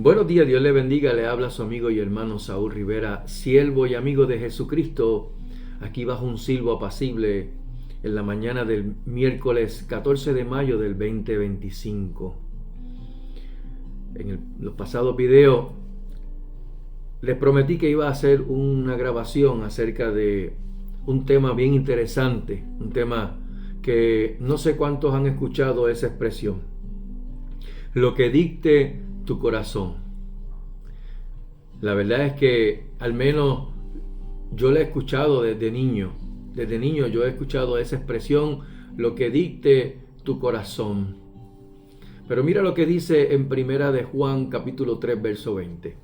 Buenos días, Dios le bendiga, le habla su amigo y hermano Saúl Rivera, siervo y amigo de Jesucristo, aquí bajo un silbo apacible en la mañana del miércoles 14 de mayo del 2025. En los pasados videos les prometí que iba a hacer una grabación acerca de un tema bien interesante, un tema que no sé cuántos han escuchado esa expresión: lo que dicte tu corazón. La verdad es que al menos yo la he escuchado desde niño. Desde niño yo he escuchado esa expresión, lo que dicte tu corazón. Pero mira lo que dice en Primera de Juan capítulo 3 verso 20.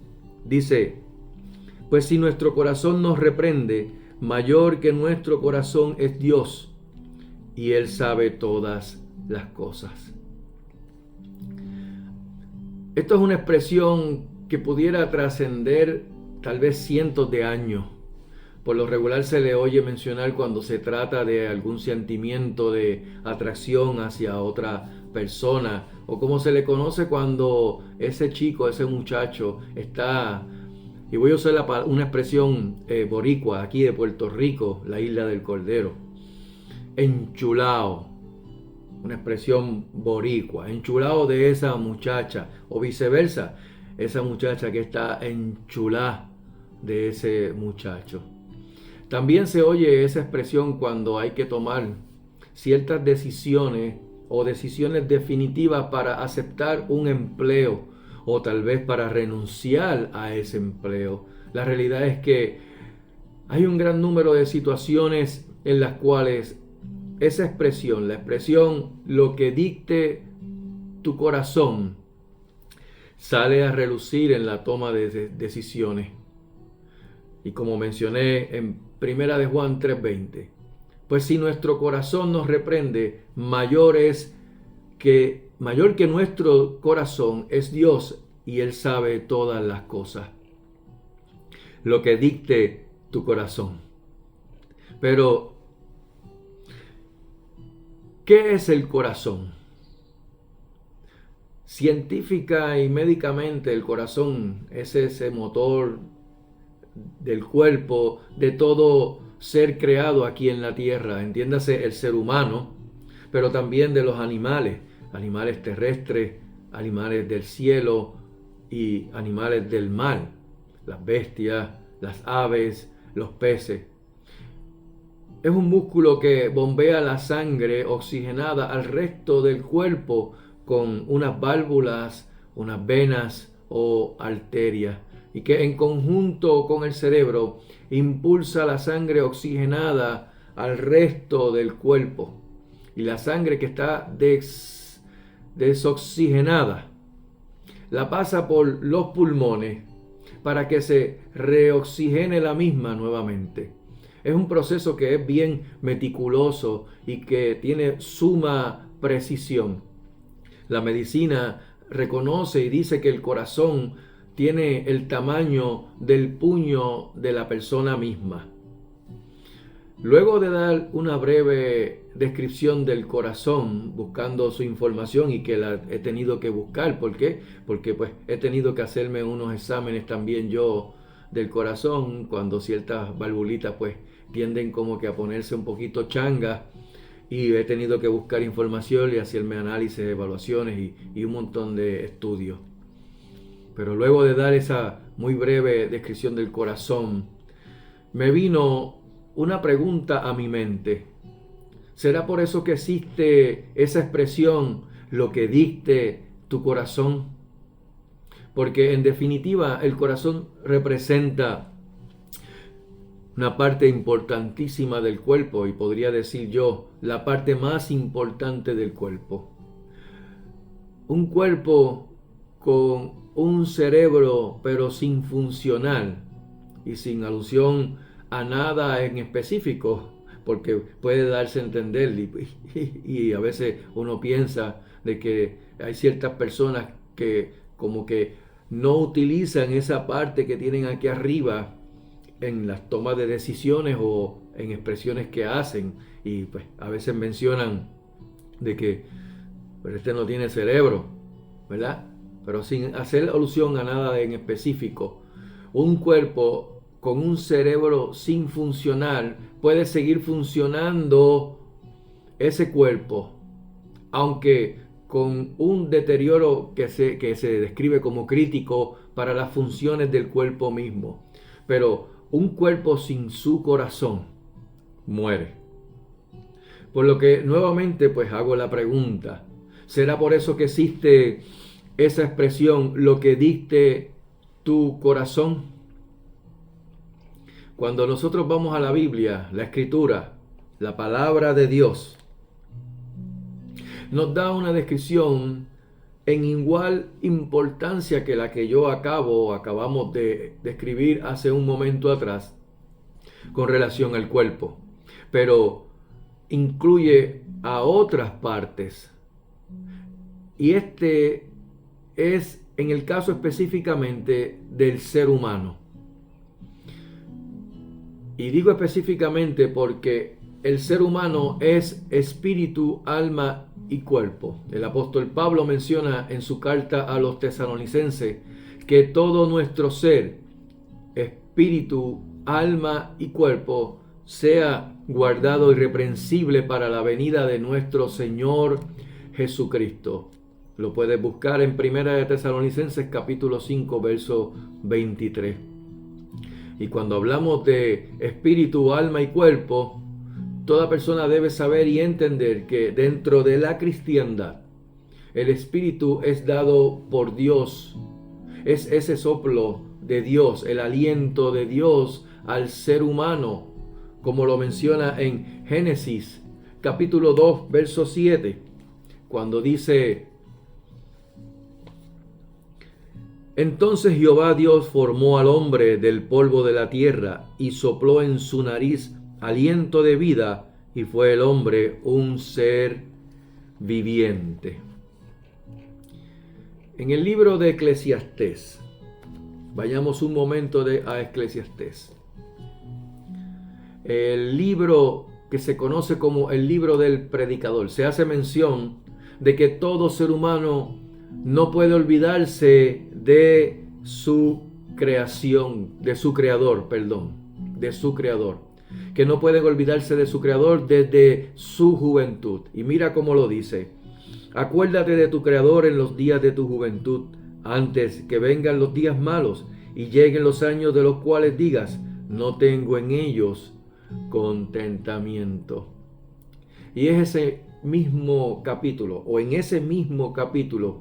Dice: pues si nuestro corazón nos reprende, mayor que nuestro corazón es Dios, y Él sabe todas las cosas. Esto es una expresión que pudiera trascender tal vez cientos de años. Por lo regular se le oye mencionar cuando se trata de algún sentimiento de atracción hacia otra persona, o como se le conoce cuando ese chico, ese muchacho está, y voy a usar una expresión boricua aquí de Puerto Rico, la isla del Cordero, enchulado. Una expresión boricua, enchulado de esa muchacha, o viceversa, esa muchacha que está enchulada de ese muchacho. También se oye esa expresión cuando hay que tomar ciertas decisiones o decisiones definitivas para aceptar un empleo o tal vez para renunciar a ese empleo. La realidad es que hay un gran número de situaciones en las cuales esa expresión, la expresión lo que dicte tu corazón, sale a relucir en la toma de decisiones. Y como mencioné en Primera de Juan 3:20, pues si nuestro corazón nos reprende, mayor que nuestro corazón es Dios, y Él sabe todas las cosas. Lo que dicte tu corazón. Pero ¿qué es el corazón? Científica y médicamente, el corazón es ese motor del cuerpo de todo ser creado aquí en la tierra, entiéndase el ser humano, pero también de los animales, animales terrestres, animales del cielo y animales del mar, las bestias, las aves, los peces. Es un músculo que bombea la sangre oxigenada al resto del cuerpo con unas válvulas, unas venas o arterias, y que en conjunto con el cerebro impulsa la sangre oxigenada al resto del cuerpo. Y la sangre que está desoxigenada la pasa por los pulmones para que se reoxigene la misma nuevamente. Es un proceso que es bien meticuloso y que tiene suma precisión. La medicina reconoce y dice que el corazón tiene el tamaño del puño de la persona misma. Luego de dar una breve descripción del corazón, buscando su información, y que la he tenido que buscar, ¿por qué? Porque pues he tenido que hacerme unos exámenes también yo del corazón, cuando ciertas valvulitas pues tienden como que a ponerse un poquito changas, y he tenido que buscar información y hacerme análisis, evaluaciones y un montón de estudios. Pero luego de dar esa muy breve descripción del corazón, me vino una pregunta a mi mente. ¿Será por eso que existe esa expresión, lo que dicte tu corazón? Porque en definitiva el corazón representa una parte importantísima del cuerpo, y podría decir yo, la parte más importante del cuerpo. Un cuerpo con un cerebro pero sin funcionar y sin alusión a nada en específico, porque puede darse a entender y a veces uno piensa de que hay ciertas personas que como que no utilizan esa parte que tienen aquí arriba en las tomas de decisiones o en expresiones que hacen, y pues a veces mencionan de que pero este no tiene cerebro, ¿verdad? pero sin hacer alusión a nada en específico, un cuerpo con un cerebro sin funcionar puede seguir funcionando ese cuerpo, aunque con un deterioro que se describe como crítico para las funciones del cuerpo mismo. Pero un cuerpo sin su corazón muere. Por lo que nuevamente pues hago la pregunta, ¿será por eso que existe esa expresión, lo que dicte tu corazón? Cuando nosotros vamos a la Biblia, la Escritura, la palabra de Dios, nos da una descripción en igual importancia que la que acabamos de describir hace un momento atrás con relación al cuerpo, pero incluye a otras partes. Y este es en el caso específicamente del ser humano. Y digo específicamente porque el ser humano es espíritu, alma y cuerpo. El apóstol Pablo menciona en su carta a los tesalonicenses que todo nuestro ser, espíritu, alma y cuerpo, sea guardado irreprensible para la venida de nuestro Señor Jesucristo. Lo puedes buscar en 1 de Tesalonicenses capítulo 5, verso 23. Y cuando hablamos de espíritu, alma y cuerpo, toda persona debe saber y entender que dentro de la cristiandad, el espíritu es dado por Dios. Es ese soplo de Dios, el aliento de Dios al ser humano, como lo menciona en Génesis capítulo 2, verso 7, cuando dice: entonces Jehová Dios formó al hombre del polvo de la tierra y sopló en su nariz aliento de vida, y fue el hombre un ser viviente. En el libro de Eclesiastés, vayamos un momento a Eclesiastés, el libro que se conoce como el libro del predicador, se hace mención de que todo ser humano no puede olvidarse de su creación, de su creador, que no pueden olvidarse de su creador desde su juventud. Y mira cómo lo dice: acuérdate de tu creador en los días de tu juventud, antes que vengan los días malos y lleguen los años de los cuales digas: no tengo en ellos contentamiento. Y es ese mismo capítulo, o en ese mismo capítulo,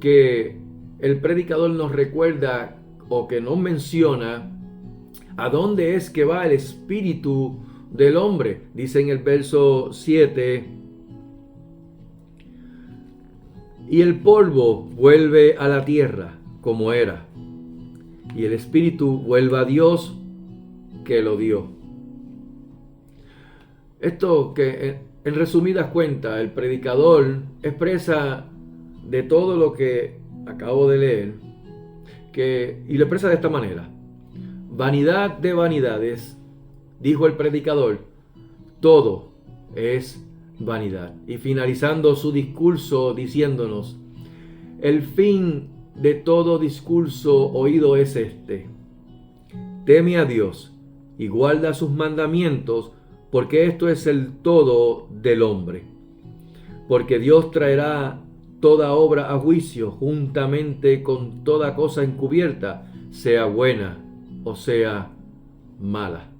que el predicador nos recuerda o que nos menciona a dónde es que va el espíritu del hombre. Dice en el verso 7: y el polvo vuelve a la tierra como era, y el espíritu vuelve a Dios que lo dio. Esto que en resumidas cuentas el predicador expresa de todo lo que acabo de leer, y lo expresa de esta manera: vanidad de vanidades, dijo el predicador, todo es vanidad. Y finalizando su discurso diciéndonos: el fin de todo discurso oído es este: teme a Dios y guarda sus mandamientos, porque esto es el todo del hombre. Porque Dios traerá toda obra a juicio juntamente con toda cosa encubierta, sea buena o sea mala.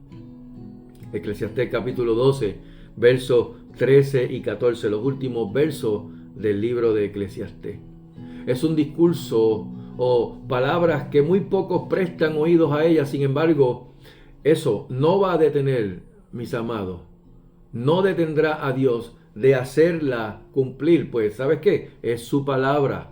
Eclesiastés capítulo 12, versos 13 y 14, los últimos versos del libro de Eclesiastés. Es un discurso o palabras que muy pocos prestan oídos a ellas. Sin embargo, eso no va a detener, mis amados, no detendrá a Dios de hacerla cumplir, pues ¿sabes qué? Es su palabra,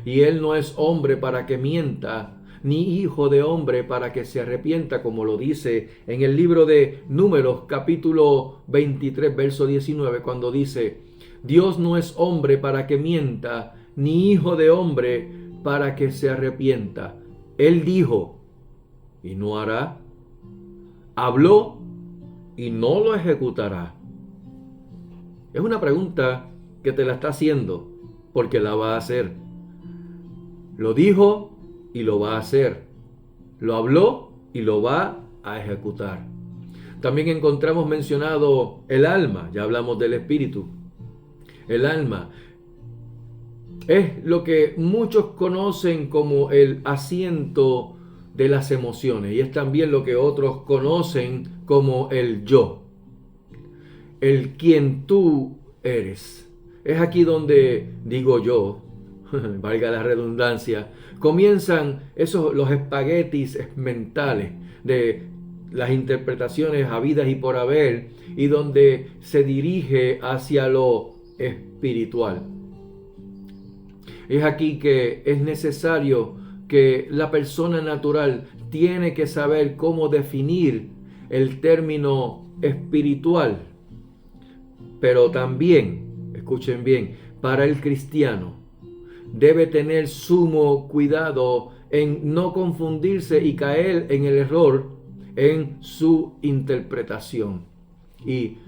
y Él no es hombre para que mienta, ni hijo de hombre para que se arrepienta, como lo dice en el libro de Números capítulo 23 verso 19, cuando dice: Dios no es hombre para que mienta, ni hijo de hombre para que se arrepienta. Él dijo y no hará, habló y no lo ejecutará. Es una pregunta que te la está haciendo porque la va a hacer. Lo dijo y lo va a hacer. Lo habló y lo va a ejecutar. También encontramos mencionado el alma, ya hablamos del espíritu. El alma es lo que muchos conocen como el asiento de las emociones y es también lo que otros conocen como el yo, el quien tú eres. Es aquí donde digo yo, valga la redundancia, comienzan los espaguetis mentales de las interpretaciones habidas y por haber y donde se dirige hacia lo espiritual. Es aquí que es necesario que la persona natural tiene que saber cómo definir el término espiritual. Pero también, escuchen bien, para el cristiano debe tener sumo cuidado en no confundirse y caer en el error en su interpretación. ¿Y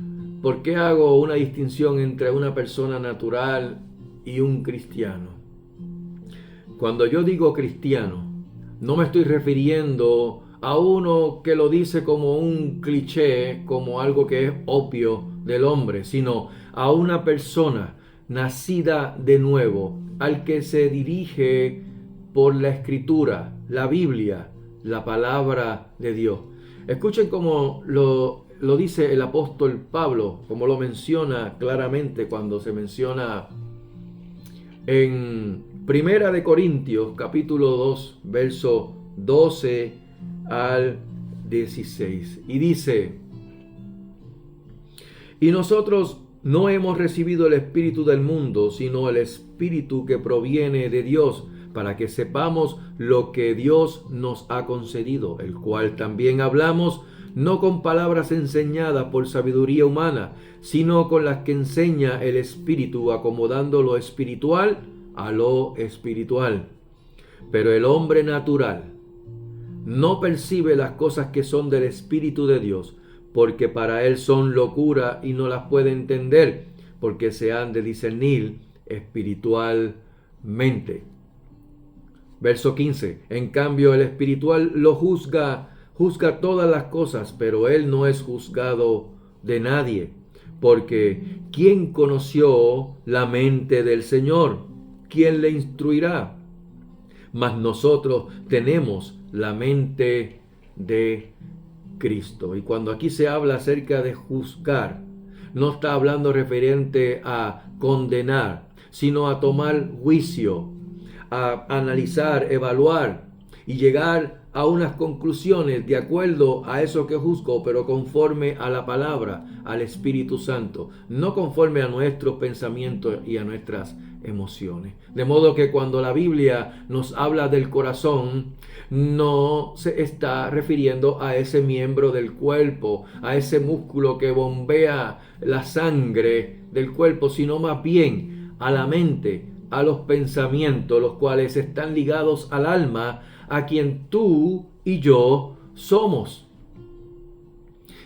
por qué hago una distinción entre una persona natural y un cristiano? Cuando yo digo cristiano, no me estoy refiriendo a uno que lo dice como un cliché, como algo que es obvio del hombre, sino a una persona nacida de nuevo, al que se dirige por la escritura, la Biblia, la palabra de Dios. Escuchen cómo lo dice el apóstol Pablo, como lo menciona claramente cuando se menciona en Primera de Corintios, capítulo 2, verso 12 al 16. Y dice: y nosotros no hemos recibido el espíritu del mundo, sino el espíritu que proviene de Dios, para que sepamos lo que Dios nos ha concedido, el cual también hablamos, no con palabras enseñadas por sabiduría humana, sino con las que enseña el Espíritu, acomodando lo espiritual a lo espiritual. Pero el hombre natural no percibe las cosas que son del Espíritu de Dios, porque para él son locura y no las puede entender, porque se han de discernir espiritualmente. Verso 15. En cambio, el espiritual lo juzga todas las cosas, pero él no es juzgado de nadie, porque ¿quién conoció la mente del Señor? ¿Quién le instruirá? Mas nosotros tenemos la mente de Cristo. Y cuando aquí se habla acerca de juzgar, no está hablando referente a condenar, sino a tomar juicio, a analizar, evaluar y llegar a unas conclusiones de acuerdo a eso que juzgo, pero conforme a la palabra, al Espíritu Santo, no conforme a nuestros pensamientos y a nuestras emociones. De modo que cuando la Biblia nos habla del corazón, no se está refiriendo a ese miembro del cuerpo, a ese músculo que bombea la sangre del cuerpo, sino más bien a la mente, a los pensamientos, los cuales están ligados al alma, a quien tú y yo somos.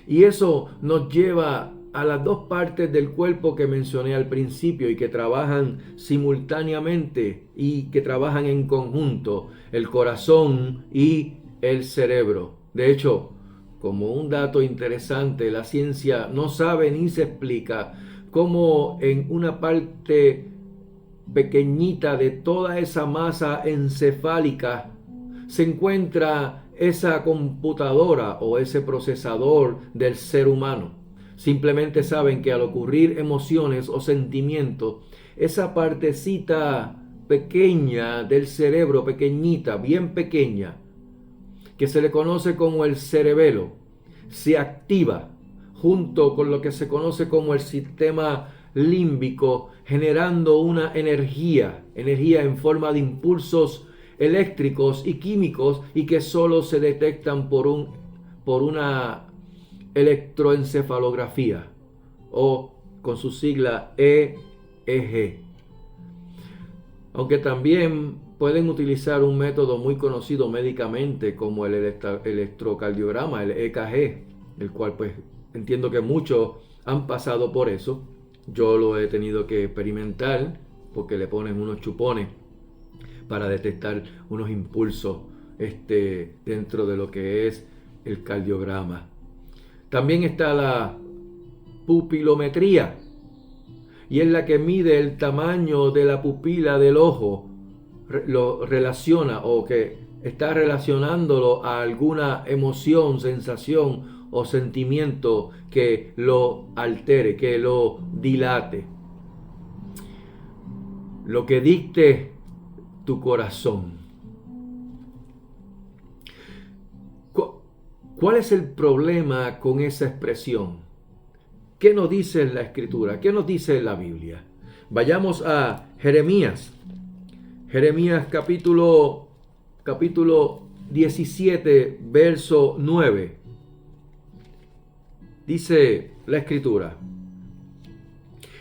Y eso nos lleva a las dos partes del cuerpo que mencioné al principio y que trabajan simultáneamente y que trabajan en conjunto, el corazón y el cerebro. De hecho, como un dato interesante, la ciencia no sabe ni se explica cómo en una parte pequeñita de toda esa masa encefálica se encuentra esa computadora o ese procesador del ser humano. Simplemente saben que al ocurrir emociones o sentimientos, esa partecita pequeña del cerebro, pequeñita, bien pequeña, que se le conoce como el cerebelo, se activa junto con lo que se conoce como el sistema límbico, generando una energía en forma de impulsos eléctricos y químicos y que solo se detectan por una electroencefalografía o con su sigla EEG. Aunque también pueden utilizar un método muy conocido médicamente como el electrocardiograma, el EKG, el cual pues entiendo que muchos han pasado por eso. Yo lo he tenido que experimentar porque le ponen unos chupones para detectar unos impulsos dentro de lo que es el cardiograma. También está la pupilometría, y es la que mide el tamaño de la pupila del ojo, lo relaciona o que está relacionándolo a alguna emoción, sensación o sentimiento que lo altere, que lo dilate. Lo que dicte tu corazón. ¿Cuál es el problema con esa expresión? ¿Qué nos dice la Escritura? ¿Qué nos dice la Biblia? Vayamos a Jeremías. Jeremías capítulo 17, verso 9. Dice la Escritura: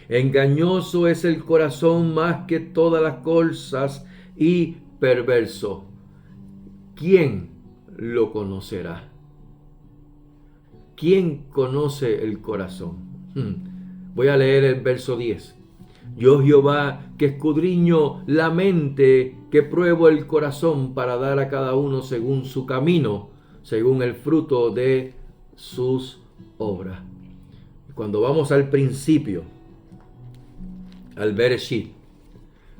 engañoso es el corazón más que todas las cosas y perverso. ¿Quién lo conocerá? ¿Quién conoce el corazón? Voy a leer el verso 10. Yo Jehová, que escudriño la mente, que pruebo el corazón para dar a cada uno según su camino, según el fruto de sus obras. Cuando vamos al principio, al Bereshit,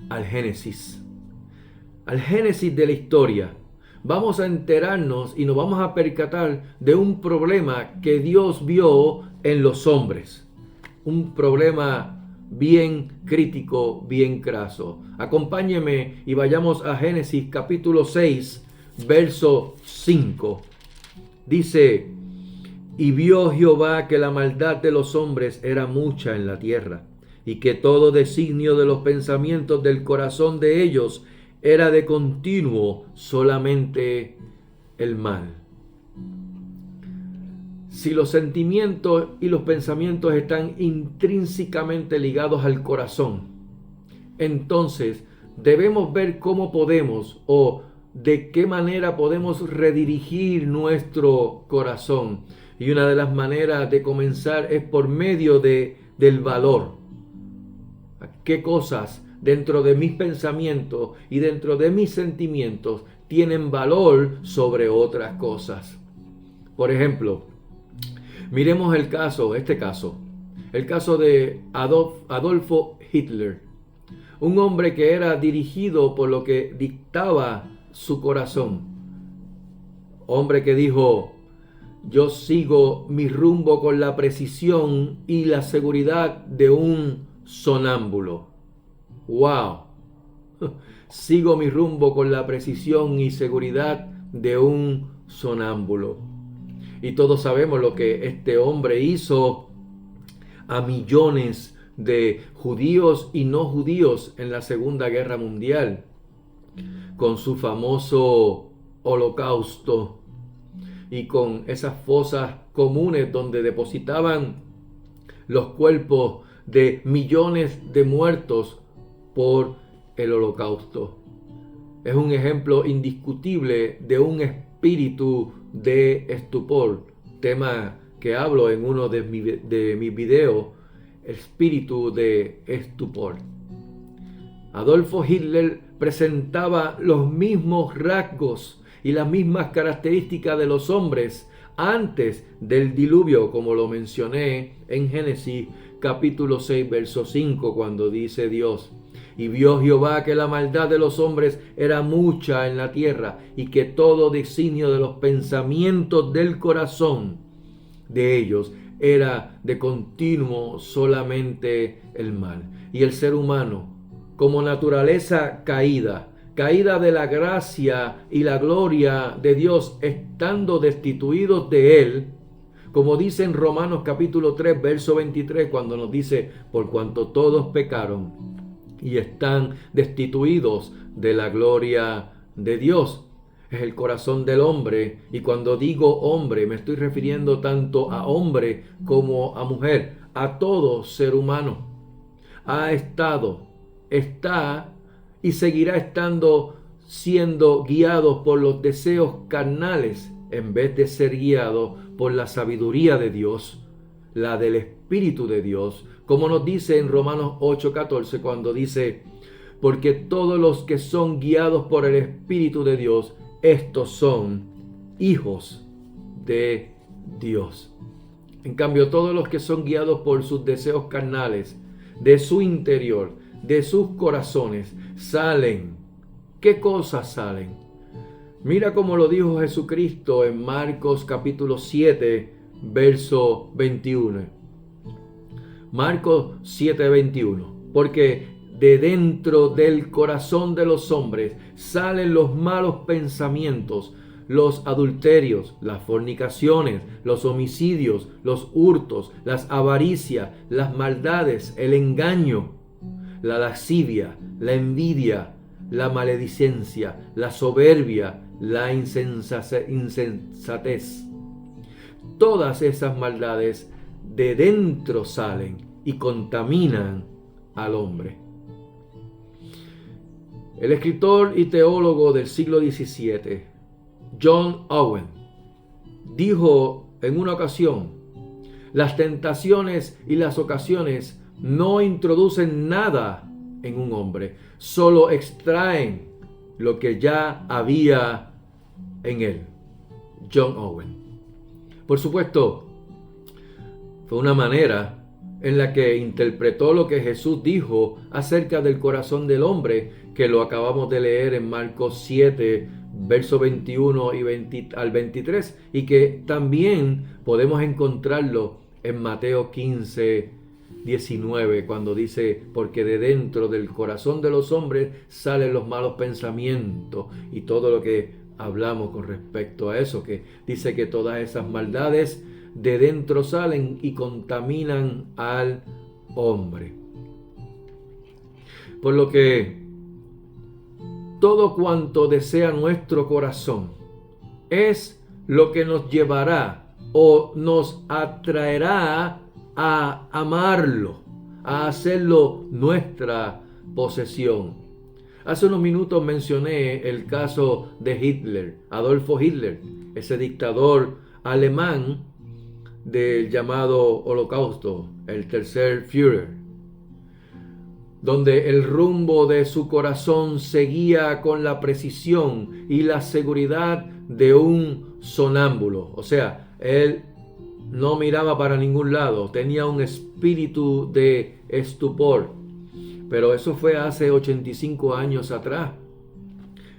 al Génesis de la historia, vamos a enterarnos y nos vamos a percatar de un problema que Dios vio en los hombres. Un problema bien crítico, bien craso. Acompáñeme y vayamos a Génesis capítulo 6, verso 5. Dice: y vio Jehová que la maldad de los hombres era mucha en la tierra, y que todo designio de los pensamientos del corazón de ellos era de continuo solamente el mal. Si los sentimientos y los pensamientos están intrínsecamente ligados al corazón, entonces debemos ver cómo podemos o de qué manera podemos redirigir nuestro corazón. Y una de las maneras de comenzar es por medio del valor. ¿Qué cosas dentro de mis pensamientos y dentro de mis sentimientos tienen valor sobre otras cosas? Por ejemplo, miremos el caso de Adolfo Hitler, un hombre que era dirigido por lo que dictaba su corazón. Hombre que dijo: yo sigo mi rumbo con la precisión y la seguridad de un sonámbulo. ¡Wow! Sigo mi rumbo con la precisión y seguridad de un sonámbulo. Y todos sabemos lo que este hombre hizo a millones de judíos y no judíos en la Segunda Guerra Mundial, con su famoso holocausto y con esas fosas comunes donde depositaban los cuerpos de millones de muertos por el holocausto. Es un ejemplo indiscutible de un espíritu de estupor, tema que hablo en uno de mis videos, espíritu de estupor. Adolfo Hitler presentaba los mismos rasgos y las mismas características de los hombres antes del diluvio, como lo mencioné en Génesis capítulo 6, verso 5, cuando dice Dios: y vio Jehová que la maldad de los hombres era mucha en la tierra, y que todo designio de los pensamientos del corazón de ellos era de continuo solamente el mal. Y el ser humano, como naturaleza caída de la gracia y la gloria de Dios, estando destituidos de él, como dice en Romanos capítulo 3, verso 23, cuando nos dice: por cuanto todos pecaron y están destituidos de la gloria de Dios. Es el corazón del hombre, y cuando digo hombre me estoy refiriendo tanto a hombre como a mujer, a todo ser humano. Ha estado, está y seguirá estando siendo guiados por los deseos carnales en vez de ser guiados por la sabiduría de Dios, la del Espíritu de Dios, como nos dice en Romanos 8:14, cuando dice: porque todos los que son guiados por el Espíritu de Dios, estos son hijos de Dios. En cambio, todos los que son guiados por sus deseos carnales, de su interior, de sus corazones, salen. ¿Qué cosas salen? Mira cómo lo dijo Jesucristo en Marcos capítulo 7, verso 21. Marcos 7, 21. Porque de dentro del corazón de los hombres salen los malos pensamientos, los adulterios, las fornicaciones, los homicidios, los hurtos, las avaricias, las maldades, el engaño, la lascivia, la envidia, la maledicencia, la soberbia, la insensatez. Todas esas maldades de dentro salen y contaminan al hombre. El escritor y teólogo del siglo XVII, John Owen, dijo en una ocasión: las tentaciones y las ocasiones no introducen nada en un hombre, solo extraen lo que ya había en él. John Owen. Por supuesto, fue una manera en la que interpretó lo que Jesús dijo acerca del corazón del hombre, que lo acabamos de leer en Marcos 7, verso 21 al 23, y que también podemos encontrarlo en Mateo 15, 19, cuando dice: porque de dentro del corazón de los hombres salen los malos pensamientos, y todo lo que hablamos con respecto a eso, que dice que todas esas maldades de dentro salen y contaminan al hombre. Por lo que todo cuanto desea nuestro corazón es lo que nos llevará o nos atraerá a amarlo, a hacerlo nuestra posesión. Hace unos minutos mencioné el caso de Hitler, Adolfo Hitler, ese dictador alemán del llamado Holocausto, el tercer Führer, donde el rumbo de su corazón seguía con la precisión y la seguridad de un sonámbulo. O sea, él no miraba para ningún lado, tenía un espíritu de estupor. Pero eso fue hace 85 años atrás.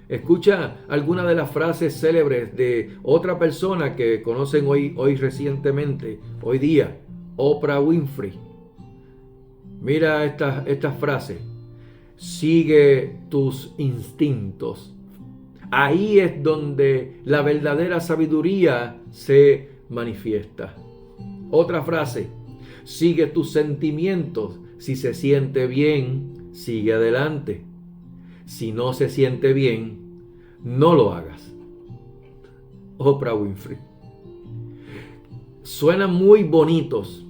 Escucha alguna de las frases célebres de otra persona que conocen hoy recientemente, hoy día, Oprah Winfrey. Mira estas frases: sigue tus instintos. Ahí es donde la verdadera sabiduría se manifiesta. Otra frase: sigue tus sentimientos. Si se siente bien, sigue adelante. Si no se siente bien, no lo hagas. Oprah Winfrey. Suenan muy bonitos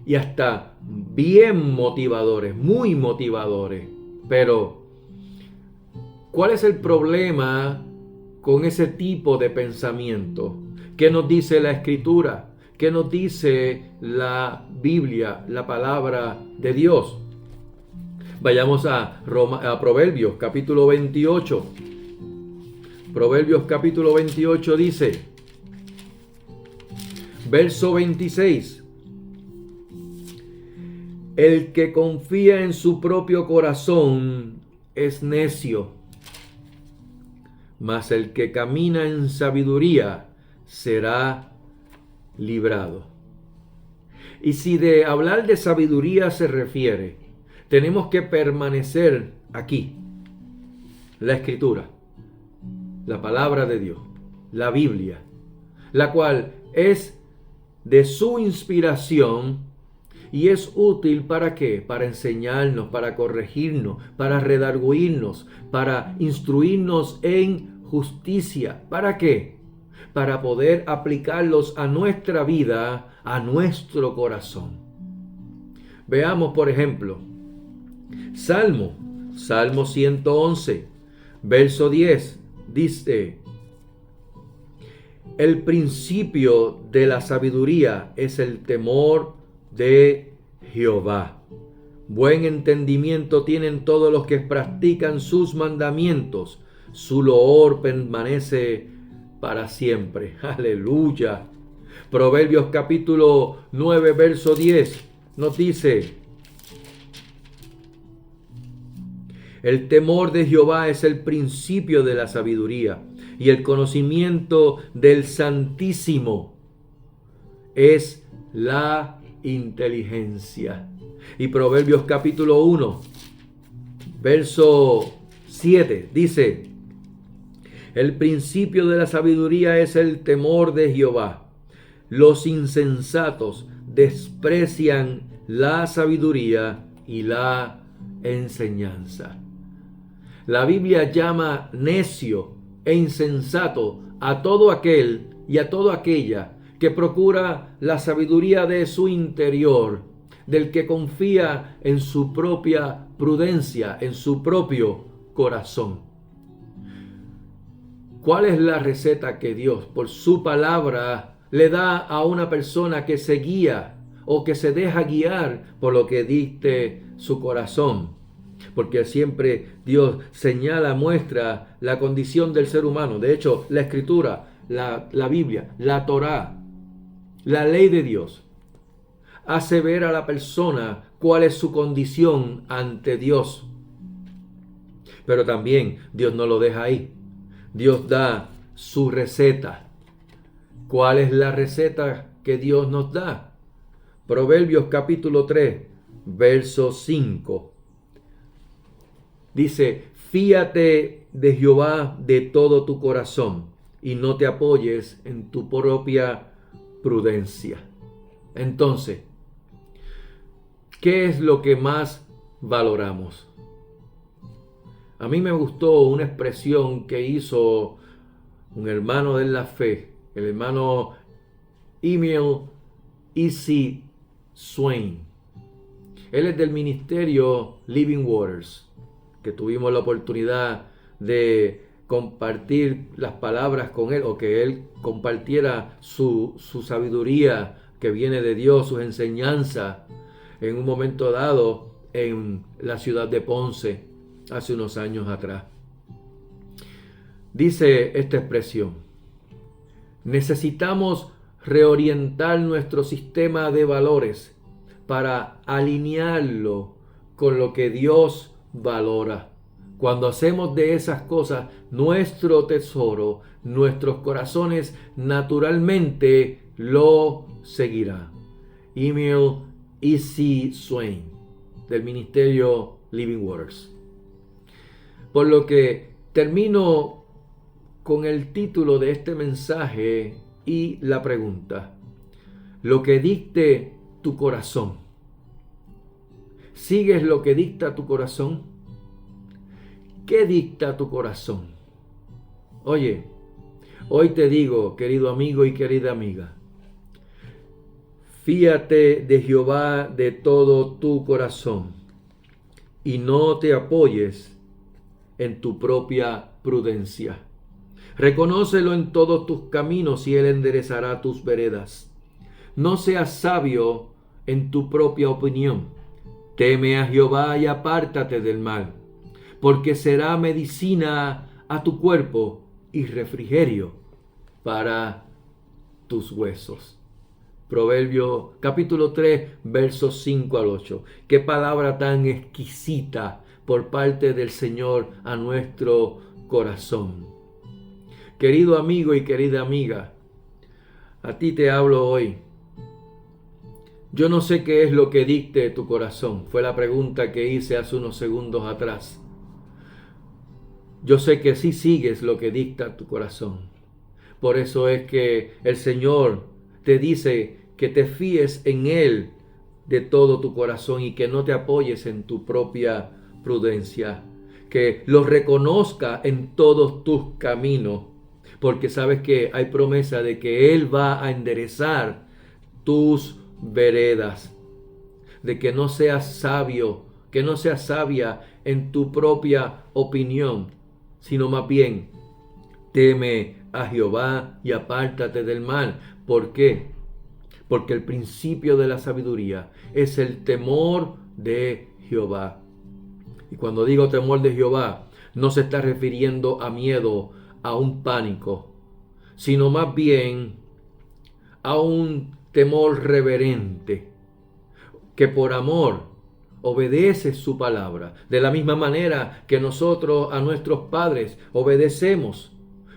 y hasta bien motivadores, muy motivadores. Pero, ¿cuál es el problema con ese tipo de pensamiento? ¿Qué nos dice la Escritura? ¿Qué nos dice la Biblia, la palabra de Dios? Vayamos a Proverbios capítulo 28. Proverbios capítulo 28 dice, verso 26: el que confía en su propio corazón es necio, mas el que camina en sabiduría será librado. Y si de hablar de sabiduría se refiere, tenemos que permanecer aquí. La Escritura, la palabra de Dios, la Biblia, la cual es de su inspiración y es útil ¿para qué? Para enseñarnos, para corregirnos, para redarguirnos, para instruirnos en justicia. ¿Para qué? Para poder aplicarlos a nuestra vida, a nuestro corazón. Veamos, por ejemplo, Salmo 111, verso 10, dice: el principio de la sabiduría es el temor de Jehová, Buen entendimiento tienen todos los que practican sus mandamientos. Su loor permanece para siempre. Aleluya. Proverbios capítulo 9, verso 10 nos dice: el temor de Jehová es el principio de la sabiduría, y el conocimiento del Santísimo es la inteligencia. Y Proverbios capítulo 1, verso 7 dice: el principio de la sabiduría es el temor de Jehová. Los insensatos desprecian la sabiduría y la enseñanza. La Biblia llama necio e insensato a todo aquel y a toda aquella que procura la sabiduría de su interior, del que confía en su propia prudencia, en su propio corazón. ¿Cuál es la receta que Dios, por su palabra, le da a una persona que se guía o que se deja guiar por lo que dicte su corazón? Porque siempre Dios señala, muestra la condición del ser humano. De hecho, la Escritura, la Biblia, la Torá, la ley de Dios, hace ver a la persona cuál es su condición ante Dios. Pero también Dios no lo deja ahí. Dios da su receta. ¿Cuál es la receta que Dios nos da? Proverbios capítulo 3, verso 5. Dice: fíate de Jehová de todo tu corazón y no te apoyes en tu propia prudencia. Entonces, ¿qué es lo que más valoramos? A mí me gustó una expresión que hizo un hermano de la fe, el hermano Emil E.C. Swain. Él es del ministerio Living Waters, que tuvimos la oportunidad de compartir las palabras con él, o que él compartiera su sabiduría que viene de Dios, sus enseñanzas, en un momento dado en la ciudad de Ponce, hace unos años atrás. Dice esta expresión: necesitamos reorientar nuestro sistema de valores para alinearlo con lo que Dios valora. Cuando hacemos de esas cosas nuestro tesoro, nuestros corazones naturalmente lo seguirán. Emil E.C. Swain, del ministerio Living Waters. Por lo que termino con el título de este mensaje y la pregunta: lo que dicte tu corazón. ¿Sigues lo que dicta tu corazón? ¿Qué dicta tu corazón? Oye, hoy te digo, querido amigo y querida amiga, fíate de Jehová de todo tu corazón y no te apoyes en tu propia prudencia. Reconócelo en todos tus caminos y Él enderezará tus veredas. No seas sabio en tu propia opinión. Teme a Jehová y apártate del mal, porque será medicina a tu cuerpo y refrigerio para tus huesos. Proverbio capítulo 3, versos 5 al 8. Qué palabra tan exquisita por parte del Señor a nuestro corazón. Querido amigo y querida amiga, a ti te hablo hoy. Yo no sé qué es lo que dicte tu corazón. Fue la pregunta que hice hace unos segundos atrás. Yo sé que sí sigues lo que dicta tu corazón. Por eso es que el Señor te dice que te fíes en Él de todo tu corazón y que no te apoyes en tu propia prudencia. Que lo reconozca en todos tus caminos, porque sabes que hay promesa de que Él va a enderezar tus veredas. De que no seas sabio, que no seas sabia en tu propia opinión, sino más bien teme a Jehová y apártate del mal. ¿Por qué? Porque el principio de la sabiduría es el temor de Jehová. Y cuando digo temor de Jehová, no se está refiriendo a miedo, a un pánico, sino más bien a un temor reverente, que por amor obedece su palabra, de la misma manera que nosotros a nuestros padres obedecemos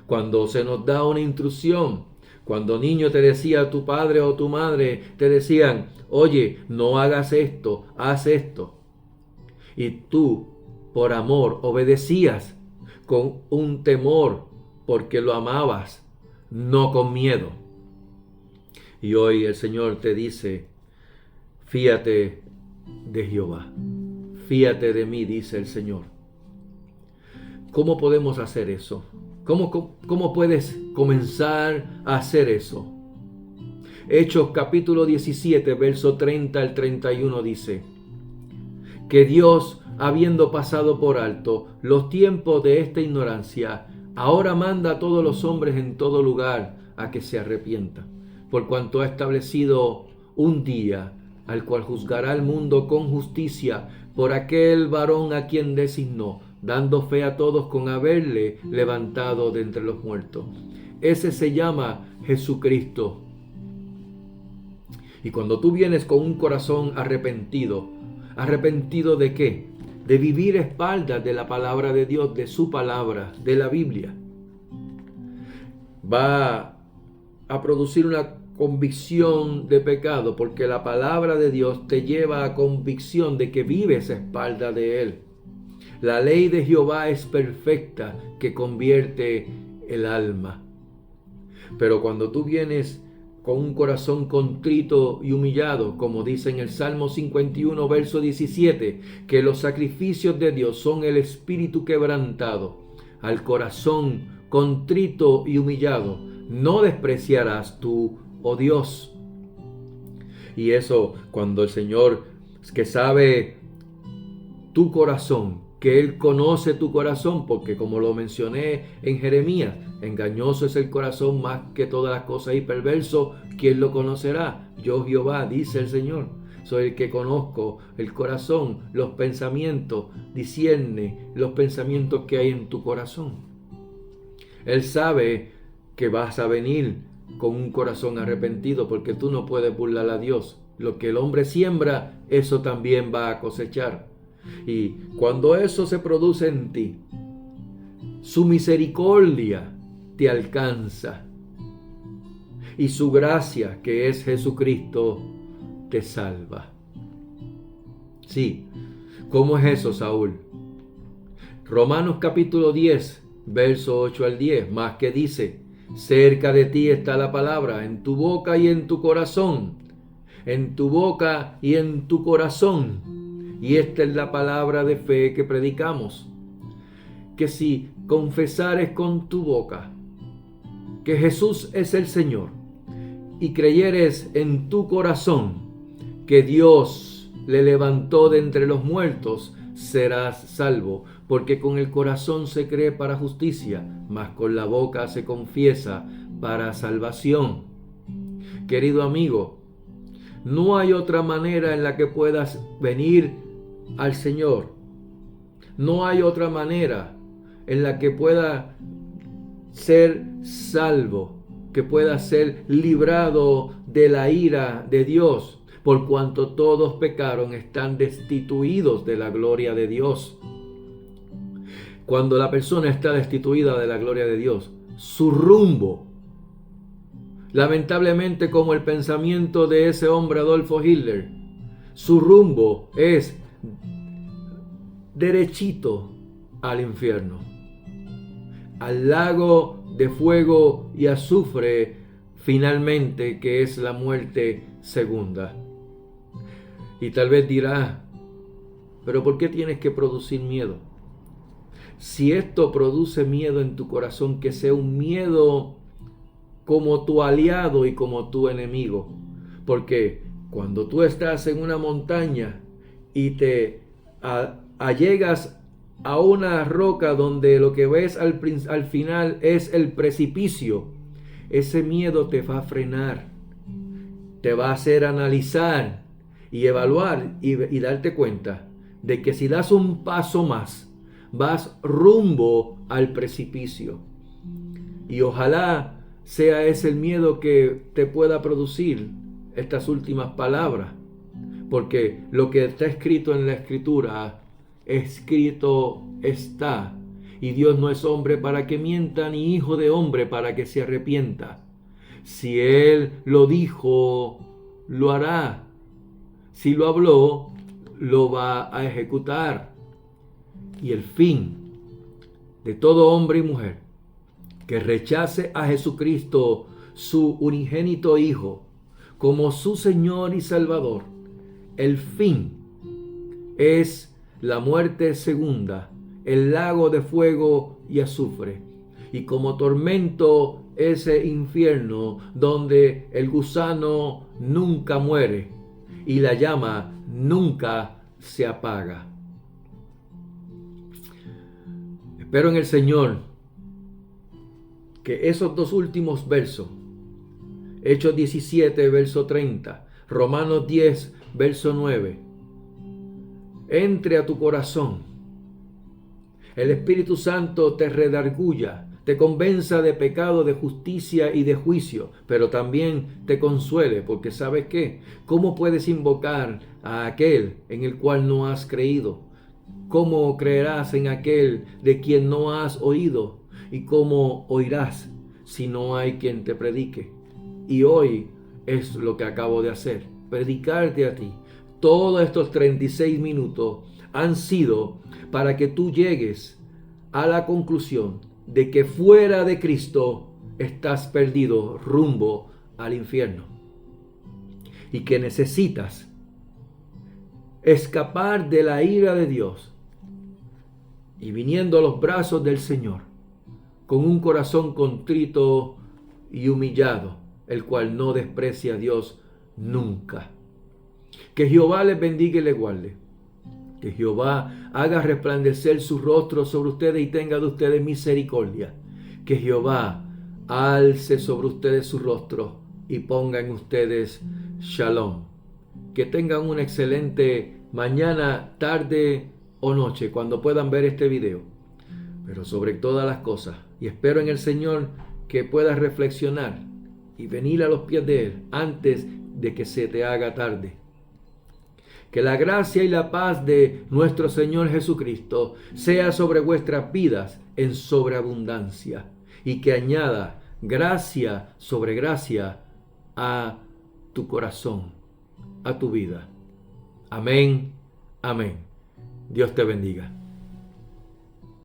cuando se nos da una instrucción. Cuando niño te decía tu padre o tu madre, te decían, oye, no hagas esto, haz esto. Y tú, por amor, obedecías con un temor, porque lo amabas, no con miedo. Y hoy el Señor te dice, fíate de Jehová, fíate de mí, dice el Señor. ¿Cómo podemos hacer eso? ¿Cómo puedes comenzar a hacer eso? Hechos capítulo 17, verso 30 al 31 dice, que Dios, habiendo pasado por alto los tiempos de esta ignorancia, ahora manda a todos los hombres en todo lugar a que se arrepientan, por cuanto ha establecido un día al cual juzgará al mundo con justicia por aquel varón a quien designó, dando fe a todos con haberle levantado de entre los muertos. Ese se llama Jesucristo. Y cuando tú vienes con un corazón arrepentido, ¿arrepentido de qué? De vivir a espaldas de la palabra de Dios, de su palabra, de la Biblia, va a producir una convicción de pecado, porque la palabra de Dios te lleva a convicción de que vives a espaldas de Él. La ley de Jehová es perfecta, que convierte el alma. Pero cuando tú vienes con un corazón contrito y humillado, como dice en el Salmo 51, verso 17, que los sacrificios de Dios son el espíritu quebrantado, al corazón contrito y humillado, no despreciarás tú, oh Dios. Y eso, cuando el Señor, que sabe tu corazón, que Él conoce tu corazón, porque como lo mencioné en Jeremías, engañoso es el corazón más que todas las cosas y perverso, ¿quién lo conocerá? Yo Jehová, dice el Señor, soy el que conozco el corazón, los pensamientos, discierne los pensamientos que hay en tu corazón. Él sabe que vas a venir con un corazón arrepentido, porque tú no puedes burlar a Dios. Lo que el hombre siembra, eso también va a cosechar. Y cuando eso se produce en ti, su misericordia te alcanza y su gracia, que es Jesucristo, te salva. Sí, ¿cómo es eso, Saúl? Romanos capítulo 10, verso 8 al 10, más que dice, cerca de ti está la palabra, en tu boca y en tu corazón, en tu boca y en tu corazón. Y esta es la palabra de fe que predicamos, que si confesares con tu boca que Jesús es el Señor y creyeres en tu corazón que Dios le levantó de entre los muertos, serás salvo, porque con el corazón se cree para justicia, mas con la boca se confiesa para salvación. Querido amigo, no hay otra manera en la que puedas venir al Señor. No hay otra manera en la que pueda ser salvo, que pueda ser librado de la ira de Dios, por cuanto todos pecaron, están destituidos de la gloria de Dios. Cuando la persona está destituida de la gloria de Dios, su rumbo, lamentablemente como el pensamiento de ese hombre Adolfo Hitler, su rumbo es derechito al infierno, al lago de fuego y azufre, finalmente, que es la muerte segunda. Y tal vez dirá, pero ¿por qué tienes que producir miedo? Si esto produce miedo en tu corazón, que sea un miedo como tu aliado y como tu enemigo. Porque cuando tú estás en una montaña y te allegas a una roca donde lo que ves al final es el precipicio, ese miedo te va a frenar, te va a hacer analizar y evaluar y darte cuenta de que si das un paso más, vas rumbo al precipicio. Y ojalá sea ese el miedo que te pueda producir estas últimas palabras. Porque lo que está escrito en la Escritura, escrito está. Y Dios no es hombre para que mienta, ni hijo de hombre para que se arrepienta. Si Él lo dijo, lo hará. Si lo habló, lo va a ejecutar. Y el fin de todo hombre y mujer que rechace a Jesucristo, su unigénito Hijo, como su Señor y Salvador, el fin es la muerte segunda, el lago de fuego y azufre, y como tormento ese infierno donde el gusano nunca muere y la llama nunca se apaga. Espero en el Señor que esos dos últimos versos, Hechos 17, verso 30, Romanos 10, verso 9, entre a tu corazón. El Espíritu Santo te redarguya, te convenza de pecado, de justicia y de juicio, pero también te consuele, porque ¿sabes qué? ¿Cómo puedes invocar a aquel en el cual no has creído? ¿Cómo creerás en aquel de quien no has oído? ¿Y cómo oirás si no hay quien te predique? Y hoy es lo que acabo de hacer, predicarte a ti. Todos estos 36 minutos han sido para que tú llegues a la conclusión de que fuera de Cristo estás perdido rumbo al infierno. Y que necesitas escapar de la ira de Dios y viniendo a los brazos del Señor con un corazón contrito y humillado, el cual no desprecia a Dios nunca. Que Jehová les bendiga y les guarde. Que Jehová haga resplandecer su rostro sobre ustedes y tenga de ustedes misericordia. Que Jehová alce sobre ustedes su rostro y ponga en ustedes shalom. Que tengan una excelente mañana, tarde o noche cuando puedan ver este video. Pero sobre todas las cosas, y espero en el Señor que puedas reflexionar y venir a los pies de Él antes de que se te haga tarde. Que la gracia y la paz de nuestro Señor Jesucristo sea sobre vuestras vidas en sobreabundancia y que añada gracia sobre gracia a tu corazón, a tu vida. Amén, amén. Dios te bendiga.